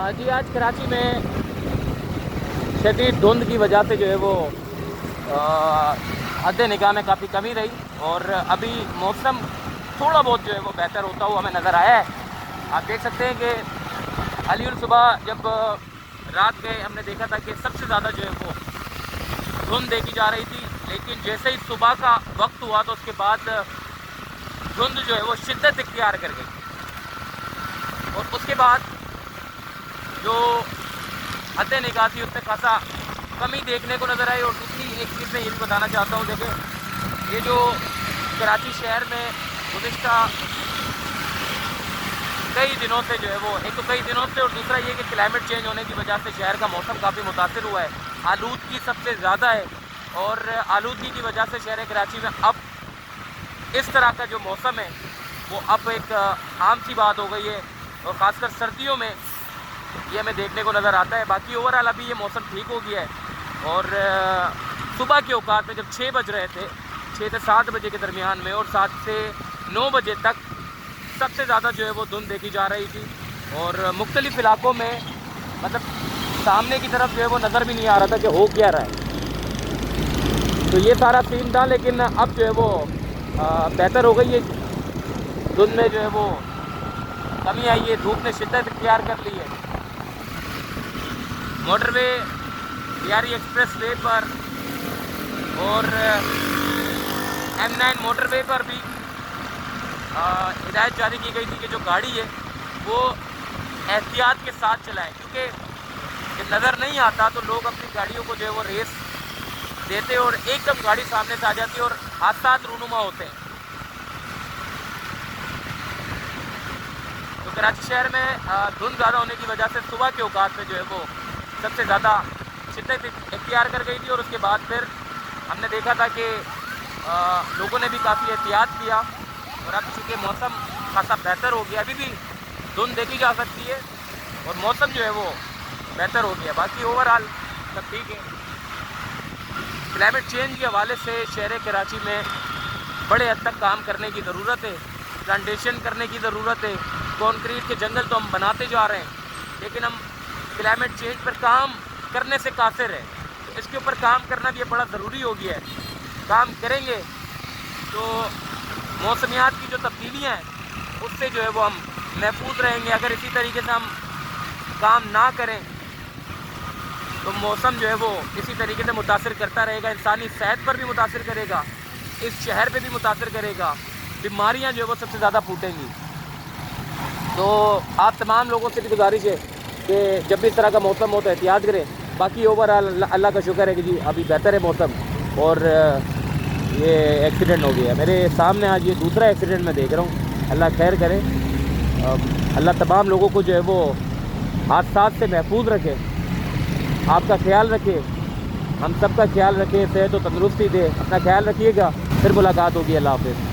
जी आज कराची में शदीद धुंध की वजह से जो है वो हद निगाह में काफ़ी कमी रही और अभी मौसम थोड़ा बहुत जो है वो बेहतर होता हुआ हमें नज़र आया है। आप देख सकते हैं कि हालिया सुबह जब रात गए हमने देखा था कि सबसे ज़्यादा जो है वो धुंध देखी जा रही थी, लेकिन जैसे ही सुबह का वक्त हुआ तो उसके बाद धुंध जो है वो शिद्दत इख्तियार कर गई और उसके बाद जो हद निगाह थी उससे खासा कमी देखने को नज़र आई। और दूसरी एक चीज़ मैं ये भी बताना चाहता हूँ, देखिए ये जो कराची शहर में गुज़िश्ता कई दिनों से जो है वो एक तो कई दिनों से और दूसरा ये कि क्लाइमेट चेंज होने की वजह से शहर का मौसम काफ़ी मुतासिर हुआ है। आलूदगी सबसे ज़्यादा है और आलूदगी की वजह से शहर कराची में अब इस तरह का जो मौसम है वो अब एक आम सी बात हो गई है और ख़ासकर सर्दियों में ये हमें देखने को नज़र आता है। बाकी ओवरऑल अभी ये मौसम ठीक हो गया है और सुबह के औकात में जब 6 बज रहे थे, 6 से 7 बजे के दरमियान में और 7 से 9 बजे तक सबसे ज़्यादा जो है वो धुंध देखी जा रही थी और मुख्तलिफ़ इलाकों में मतलब सामने की तरफ जो है वो नज़र भी नहीं आ रहा था कि हो क्या रहा है। तो ये सारा सीन था, लेकिन अब जो है वो बेहतर हो गई है, धुंध में जो है वो कमी आई है, धूप ने शिद्दत इख्तियार कर ली है। मोटरवे बिहारी एक्सप्रेस वे पर और M9 मोटरवे पर भी हिदायत जारी की गई थी कि जो गाड़ी है वो एहतियात के साथ चलाएं, क्योंकि जब नज़र नहीं आता तो लोग अपनी गाड़ियों को जो है वो रेस देते और एकदम गाड़ी सामने से आ जाती है और हादसा रूनुमा होते हैं। तो कराची शहर में धुंध ज़्यादा होने की वजह से सुबह के औकात में जो है वो सबसे ज़्यादा शिद्दत इख्तियार कर गई थी और उसके बाद फिर हमने देखा था कि लोगों ने भी काफ़ी एहतियात किया और अब चूँकि मौसम खासा बेहतर हो गया, अभी भी धुंध देखी जा सकती है और मौसम जो है वो बेहतर हो गया। बाकी ओवरऑल सब ठीक है। क्लाइमेट चेंज के हवाले से शहर कराची में बड़े हद तक काम करने की ज़रूरत है, प्लांटेशन करने की ज़रूरत है। कंक्रीट के जंगल तो हम बनाते जा रहे हैं, लेकिन हम क्लाइमेट चेंज पर काम करने से कासिर है, तो इसके ऊपर काम करना भी बड़ा ज़रूरी हो गया है। काम करेंगे तो मौसमियात की जो तब्दीलियाँ हैं उससे जो है वो हम महफूज रहेंगे। अगर इसी तरीके से हम काम ना करें तो मौसम जो है वो इसी तरीके से मुतासिर करता रहेगा, इंसानी सेहत पर भी मुतासिर करेगा, इस शहर पे भी मुतासिर करेगा, बीमारियां जो है वो सबसे ज़्यादा फूटेंगी। तो आप तमाम लोगों से भी गुजारिश है कि जब भी इस तरह का मौसम हो तो एहतियात करें। बाकी ओवरऑल अल्लाह का शुक्र है कि जी अभी बेहतर है मौसम और ये एक्सीडेंट हो गया मेरे सामने, आज ये दूसरा एक्सीडेंट मैं देख रहा हूँ। अल्लाह खैर करे, अल्लाह तमाम लोगों को जो है वो हादसा से महफूज रखे, आपका ख्याल रखे, हम सब का ख्याल रखे, सेहत और तंदुरुस्ती दे। अपना ख्याल रखिएगा, फिर मुलाकात होगी। अल्लाह हाफ़िज़।